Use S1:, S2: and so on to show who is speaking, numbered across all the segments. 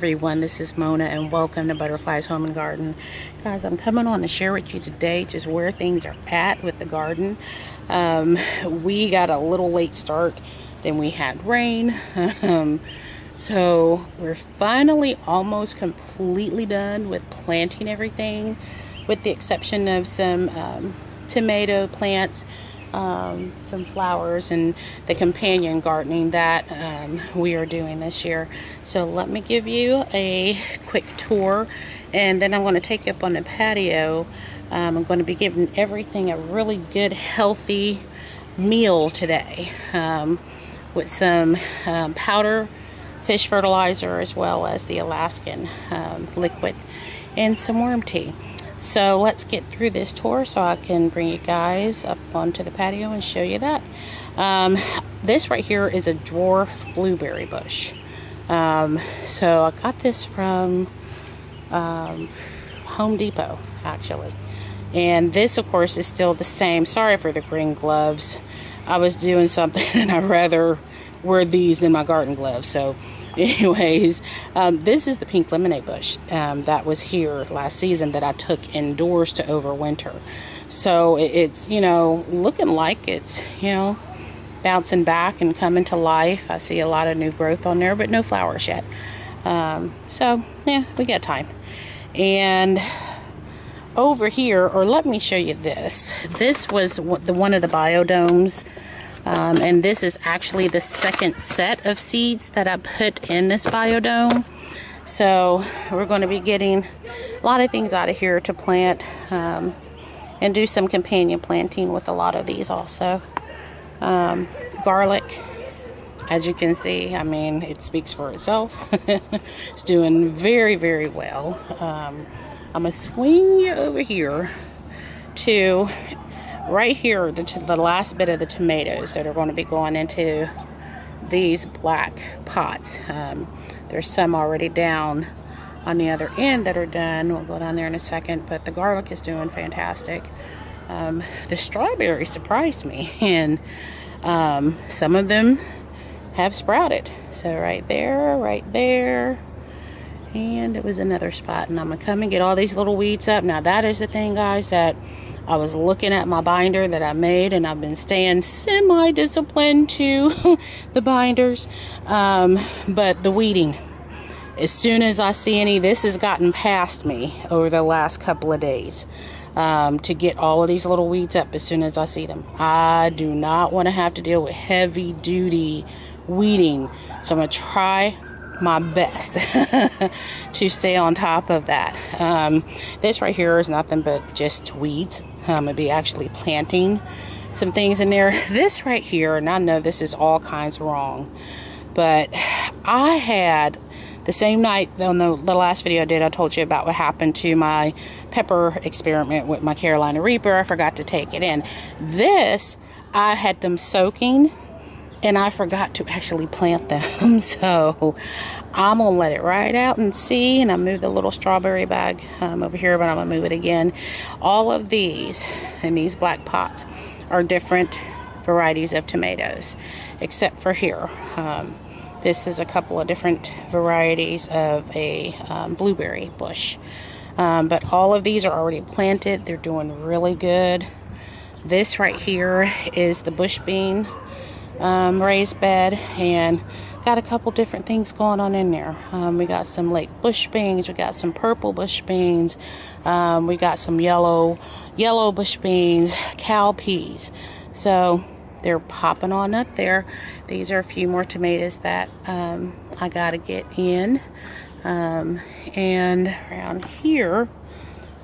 S1: Everyone, this is Mona and welcome to Butterflies Home and Garden. Guys, I'm coming on to share with you today just where things are at with the garden. We got a little late start, then we had rain. So we're finally almost completely done with planting everything, with the exception of some tomato plants, some flowers, and the companion gardening that we are doing this year. So let me give you a quick tour, and then I'm going to take you up on the patio. I'm going to be giving everything a really good healthy meal today, with some powder fish fertilizer, as well as the Alaskan liquid, and some worm tea. So let's get through this tour so I can bring you guys up onto the patio and show you that. This right here is a dwarf blueberry bush. So I got this from Home Depot, actually. And this, of course, is still the same. Sorry for the green gloves. I was doing something and I'd rather wear these than my garden gloves. So anyways, this is the pink lemonade bush that was here last season that I took indoors to overwinter. So it's, you know, looking like it's, you know, bouncing back and coming to life. I see a lot of new growth on there, but no flowers yet. So yeah, we got time. And over here, or let me show you this. This was one of the biodomes. And this is actually the second set of seeds that I put in this biodome. So we're going to be getting a lot of things out of here to plant, and do some companion planting with a lot of these also. Garlic, as you can see, I mean, it speaks for itself. It's doing very, very well. I'm going to swing you over here to right here, the last bit of the tomatoes that are going to be going into these black pots. There's some already down on the other end that are done. We'll go down there in a second, but the garlic is doing fantastic. The strawberries surprised me, and some of them have sprouted. So right there, and it was another spot, and I'm gonna come and get all these little weeds up. Now that is the thing, guys, that I was looking at my binder that I made, and I've been staying semi-disciplined to the binders. But the weeding, as soon as I see any, this has gotten past me over the last couple of days, to get all of these little weeds up as soon as I see them. I do not want to have to deal with heavy duty weeding. So I'm going to try my best to stay on top of that. This right here is nothing but just weeds. I'm gonna be actually planting some things in there. This right here, and I know this is all kinds wrong, but I had the same night, the last video I did, I told you about what happened to my pepper experiment with my Carolina Reaper. I forgot to take it in. This, I had them soaking, and I forgot to actually plant them. So I'm gonna let it ride out and see. And I moved the little strawberry bag over here, but I'm gonna move it again. All of these in these black pots are different varieties of tomatoes, except for here. This is a couple of different varieties of a blueberry bush. But all of these are already planted. They're doing really good. This right here is the bush bean raised bed, and got a couple different things going on in there. We got some late bush beans, we got some purple bush beans, we got some yellow bush beans, cow peas. So they're popping on up there. These are a few more tomatoes that I gotta get in. And around here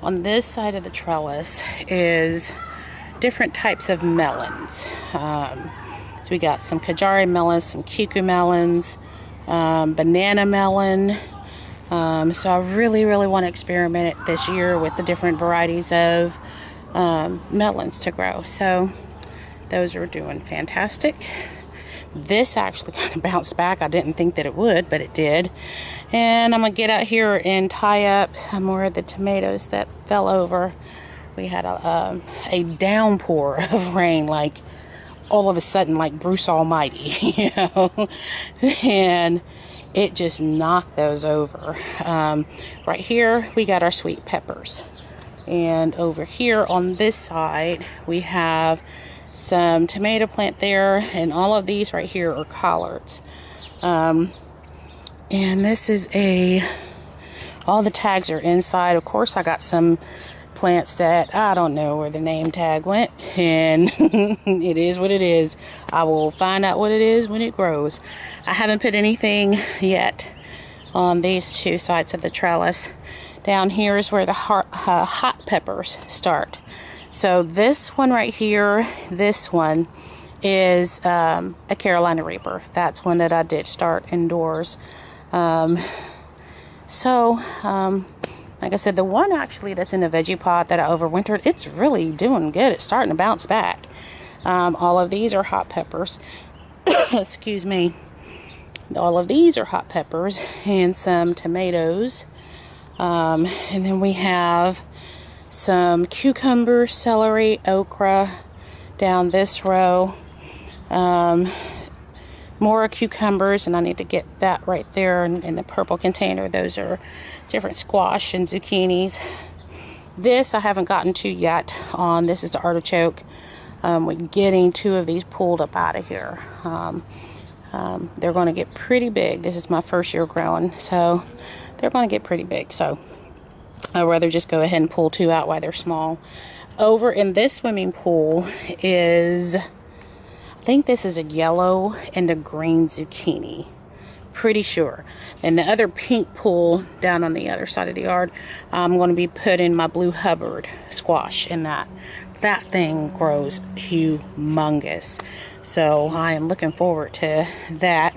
S1: on this side of the trellis is different types of melons. So we got some Kajari melons, some Kiku melons, banana melon. So I really want to experiment this year with the different varieties of melons to grow. So those are doing fantastic. This actually kind of bounced back. I didn't think that it would, but it did. And I'm going to get out here and tie up some more of the tomatoes that fell over. We had a downpour of rain, like all of a sudden, like Bruce Almighty, you know. And it just knocked those over. Right here, we got our sweet peppers. And over here on this side, we have some tomato plant there. And all of these right here are collards. And this is all the tags are inside. Of course, I got some plants that I don't know where the name tag went, and it is what it is. I will find out what it is when it grows. I haven't put anything yet on these two sides of the trellis. Down here is where the hot peppers start. So this one right here, this one is a Carolina Reaper. That's one that I did start indoors. Like I said, the one actually that's in the veggie pot that I overwintered, it's really doing good. It's starting to bounce back. All of these are hot peppers. Excuse me. All of these are hot peppers and some tomatoes. And then we have some cucumber, celery, okra down this row. More cucumbers, and I need to get that right there in the purple container. Those are different squash and zucchinis. This I haven't gotten to yet on. This is the artichoke. We're getting 2 of these pulled up out of here. They're going to get pretty big. This is my first year growing, so they're going to get pretty big. So I'd rather just go ahead and pull 2 out while they're small. Over in this swimming pool is, I think this is a yellow and a green zucchini. Pretty sure. And the other pink pool down on the other side of the yard, I'm going to be putting my blue Hubbard squash in that. That thing grows humongous. So I am looking forward to that.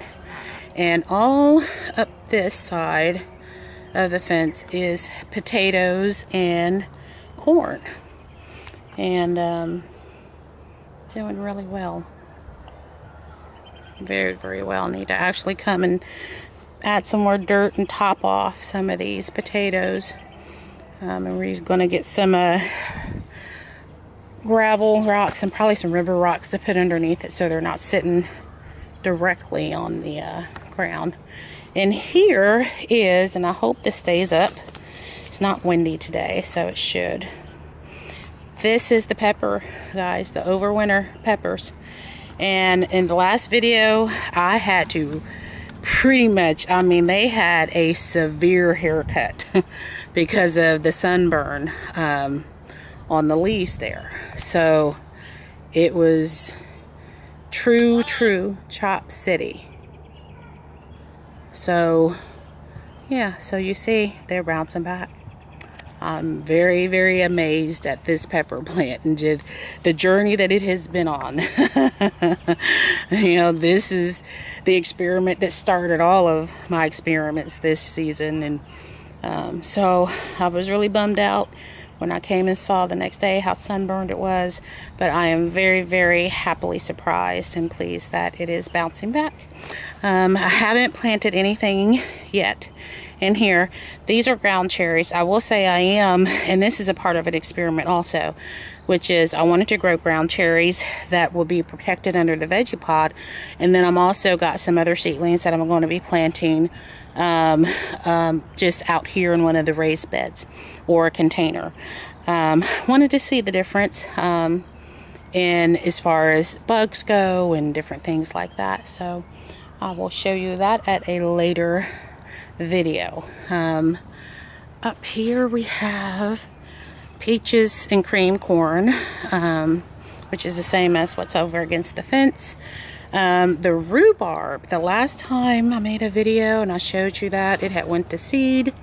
S1: And all up this side of the fence is potatoes and corn. And doing really well. Very, very well. Need to actually come and add some more dirt and top off some of these potatoes. And we're going to get some gravel rocks and probably some river rocks to put underneath it so they're not sitting directly on the ground. And here is, and I hope this stays up, it's not windy today, so it should. This is the pepper, guys, the overwinter peppers. And in the last video, I had to pretty much, I mean, they had a severe haircut because of the sunburn on the leaves there. So it was true chop city. So yeah, so you see they're bouncing back. I'm very, very amazed at this pepper plant and just the journey that it has been on. You know, this is the experiment that started all of my experiments this season. And so I was really bummed out when I came and saw the next day how sunburned it was. But I am very, very happily surprised and pleased that it is bouncing back. I haven't planted anything yet in here. These are ground cherries. I will say I am, and this is a part of an experiment also, which is I wanted to grow ground cherries that will be protected under the veggie pod. And then I'm also got some other seedlings that I'm going to be planting just out here in one of the raised beds or a container. Wanted to see the difference in as far as bugs go and different things like that. So I will show you that at a later video. Up here we have peaches and cream corn, which is the same as what's over against the fence. The rhubarb, the last time I made a video and I showed you that, it had went to seed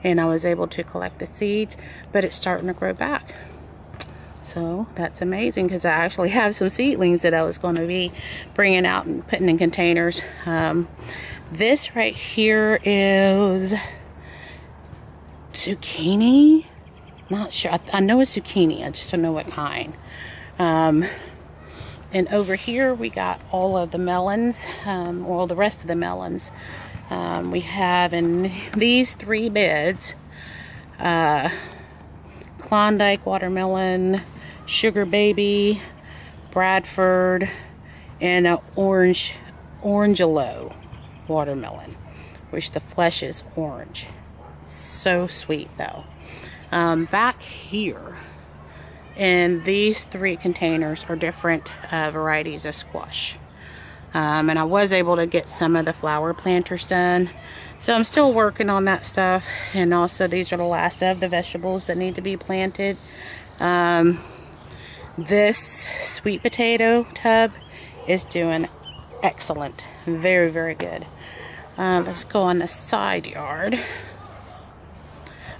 S1: and I was able to collect the seeds, but it's starting to grow back. So that's amazing because I actually have some seedlings that I was going to be bringing out and putting in containers. This right here is zucchini. Not sure. I know it's zucchini. I just don't know what kind. And over here we got all of the melons, well, the rest of the melons. We have in these 3 beds, Klondike watermelon, Sugar Baby, Bradford, and an Orangelo watermelon. which the flesh is orange. So sweet though. Back here in these 3 containers are different varieties of squash. And I was able to get some of the flower planters done. So I'm still working on that stuff. And also these are the last of the vegetables that need to be planted. This sweet potato tub is doing excellent. Very, very good. Let's go on the side yard.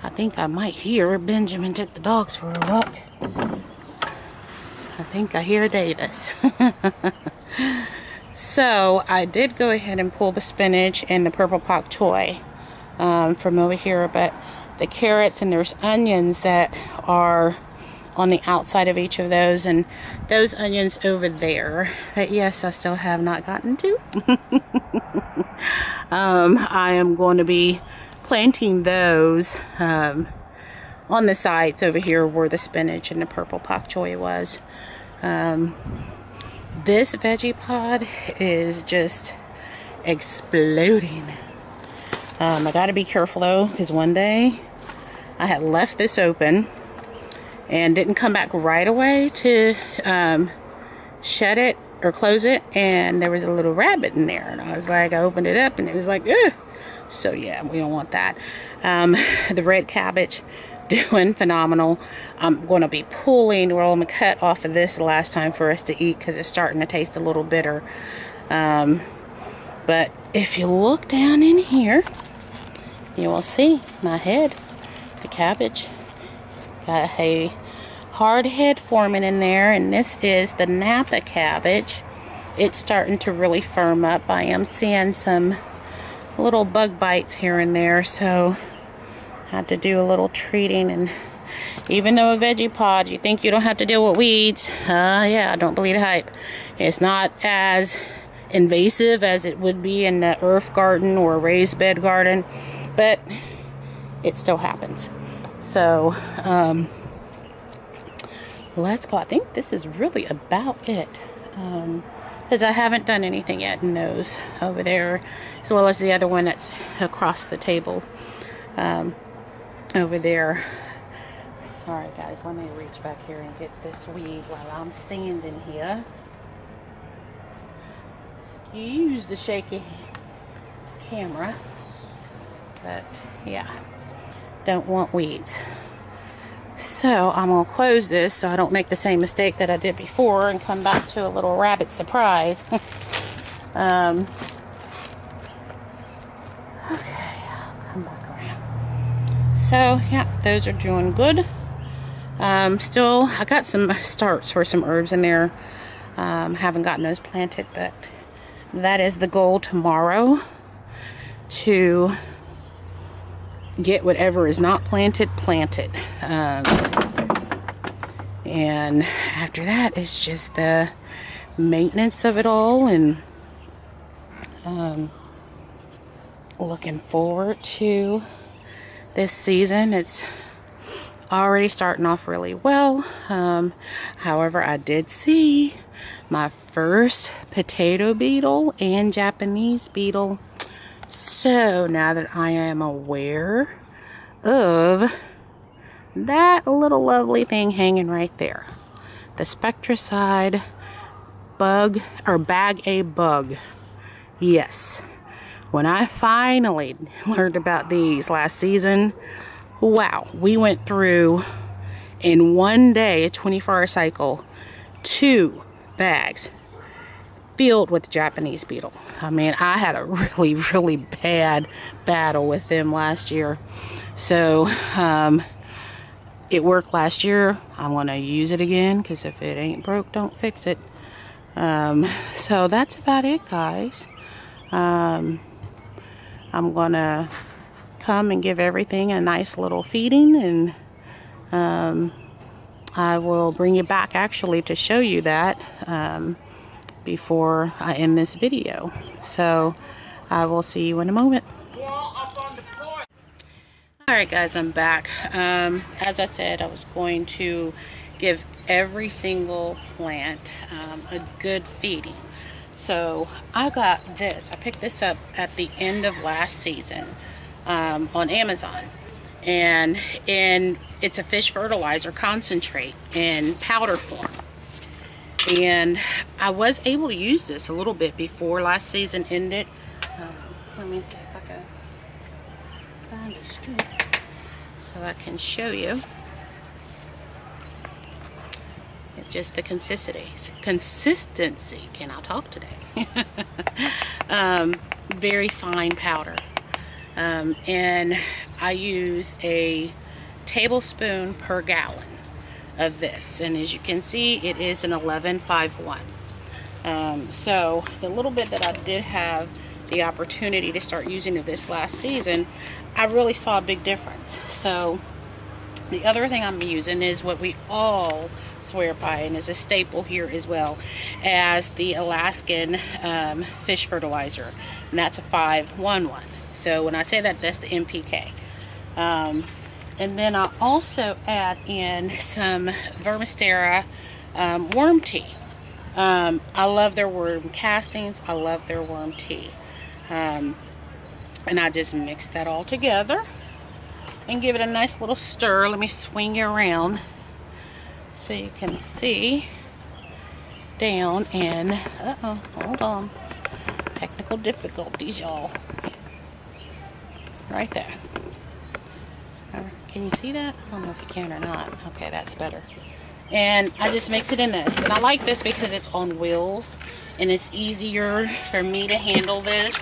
S1: I think I might hear Benjamin took the dogs for a walk. I think I hear Davis. So I did go ahead and pull the spinach and the purple pak choi from over here, but the carrots and there's onions that are on the outside of each of those, and those onions over there that yes I still have not gotten to. I am going to be planting those on the sides over here where the spinach and the purple pak choi was. This veggie pod is just exploding. I gotta be careful though, because one day I had left this open and didn't come back right away to shut it or close it, and there was a little rabbit in there, and I was like, I opened it up and it was like, ugh. So yeah, we don't want that. The red cabbage doing phenomenal. I'm going to be pulling, we're going to cut off of this the last time for us to eat because it's starting to taste a little bitter. But if you look down in here, you will see my head, the cabbage. Got a hard head forming in there, and this is the Napa cabbage. It's starting to really firm up. I am seeing some little bug bites here and there, so had to do a little treating. And even though a veggie pod, you think you don't have to deal with weeds, yeah, don't believe the hype. It's not as invasive as it would be in the earth garden or a raised bed garden, but it still happens. So let's go. I think this is really about it, because I haven't done anything yet in those over there, as well as the other one that's across the table over there. Sorry guys, let me reach back here and get this weed while I'm standing here. Excuse the shaky camera, but yeah, don't want weeds. So I'm going to close this so I don't make the same mistake that I did before and come back to a little rabbit surprise. Okay, I'll come back around. So yeah, those are doing good. Still, I got some starts for some herbs in there. Haven't gotten those planted, but that is the goal tomorrow, to get whatever is not planted. And after that, it's just the maintenance of it all, and looking forward to this season. It's already starting off really well. However, I did see my first potato beetle and Japanese beetle. So now that I am aware of that little lovely thing hanging right there, the Spectricide bug, or bag a bug. Yes, when I finally learned about these last season, wow, we went through in one day, a 24-hour cycle, 2 bags filled with Japanese beetle. I mean, I had a really, really bad battle with them last year. So, it worked last year. I'm going to use it again, because if it ain't broke, don't fix it. So that's about it, guys. I'm going to come and give everything a nice little feeding, and I will bring you back actually to show you that before I end this video. So I will see you in a moment. Alright guys, I'm back. As I said, I was going to give every single plant a good feeding. So I got this. I picked this up at the end of last season on Amazon. And it's a fish fertilizer concentrate in powder form. And I was able to use this a little bit before last season ended. Let me see if I can find a scoop so I can show you. Just the consistency. Can I talk today? Very fine powder. And I use a tablespoon per gallon of this, and as you can see, it is an 1151. So the little bit that I did have the opportunity to start using of this last season, I really saw a big difference. So the other thing I'm using is what we all swear by, and is a staple here as well, as the Alaskan fish fertilizer, and that's a 511. So when I say that, that's the NPK. And then I also add in some Vermistera worm tea. I love their worm castings. I love their worm tea. And I just mix that all together and give it a nice little stir. Let me swing you around so you can see down in, hold on, technical difficulties, y'all. Right there. Can you see that? I don't know if you can or not. Okay, that's better. And I just mix it in this. And I like this because it's on wheels and it's easier for me to handle this.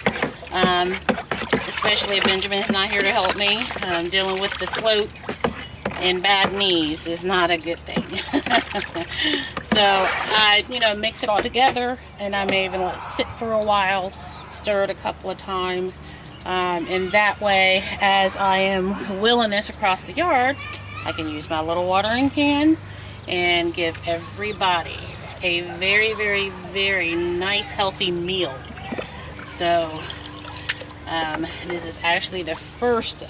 S1: Especially if Benjamin's not here to help me. Dealing with the slope and bad knees is not a good thing. So I, mix it all together, and I may even let it sit for a while, stir it a couple of times. And that way, as I am wheeling this across the yard, I can use my little watering can and give everybody a very, very, very nice, healthy meal. So, this is actually the first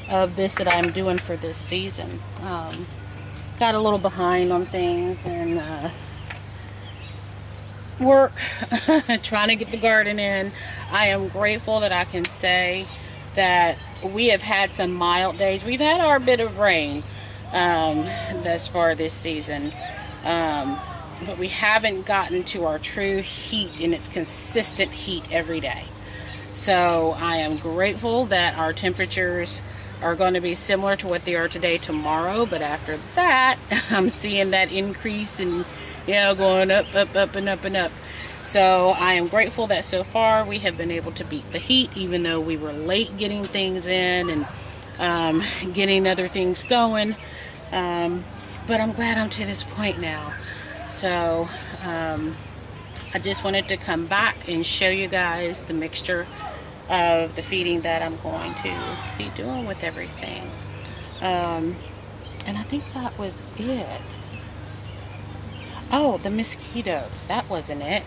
S1: of this that I'm doing for this season. Got a little behind on things and work trying to get the garden in. I am grateful that I can say that we have had some mild days. We've had our bit of rain thus far this season, but we haven't gotten to our true heat, and it's consistent heat every day. So I am grateful that our temperatures are going to be similar to what they are today tomorrow, but after that I'm seeing that increase and going up, and up and up. So I am grateful that so far we have been able to beat the heat, even though we were late getting things in and getting other things going. But I'm glad I'm to this point now. So I just wanted to come back and show you guys the mixture of the feeding that I'm going to be doing with everything. And I think that was it. Oh, the mosquitoes. That wasn't it.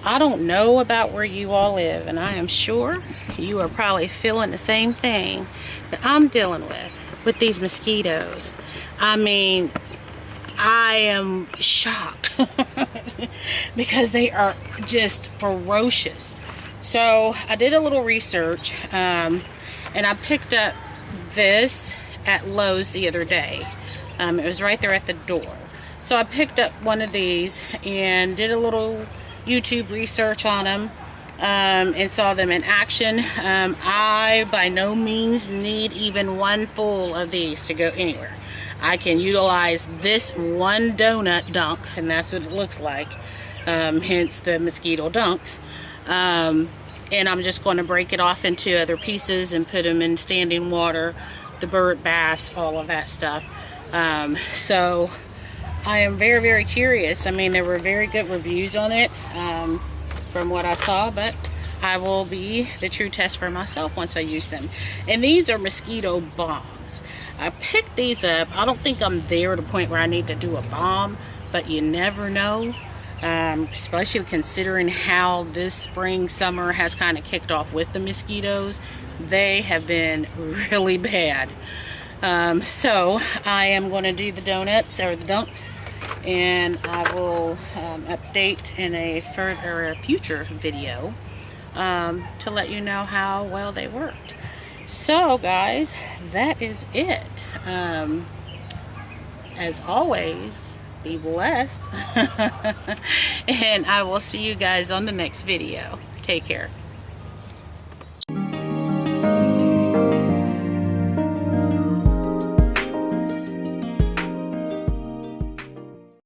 S1: I don't know about where you all live, and I am sure you are probably feeling the same thing that I'm dealing with these mosquitoes. I mean, I am shocked because they are just ferocious. So I did a little research, and I picked up this at Lowe's the other day. It was right there at the door. So I picked up one of these and did a little YouTube research on them, and saw them in action. I by no means need even one full of these to go anywhere. I can utilize this one donut dunk, and that's what it looks like, hence the mosquito dunks. And I'm just going to break it off into other pieces and put them in standing water, the bird baths, all of that stuff. So I am very, very curious. I mean, there were very good reviews on it from what I saw, but I will be the true test for myself once I use them. And these are mosquito bombs. I picked these up. I don't think I'm there at a point where I need to do a bomb, but you never know. Especially considering how this spring, summer has kind of kicked off with the mosquitoes. They have been really bad. So I am going to do the donuts or the dunks and I will update in a future video to let you know how well they worked. So guys, that is it. As always, be blessed. And I will see you guys on the next video. Take care.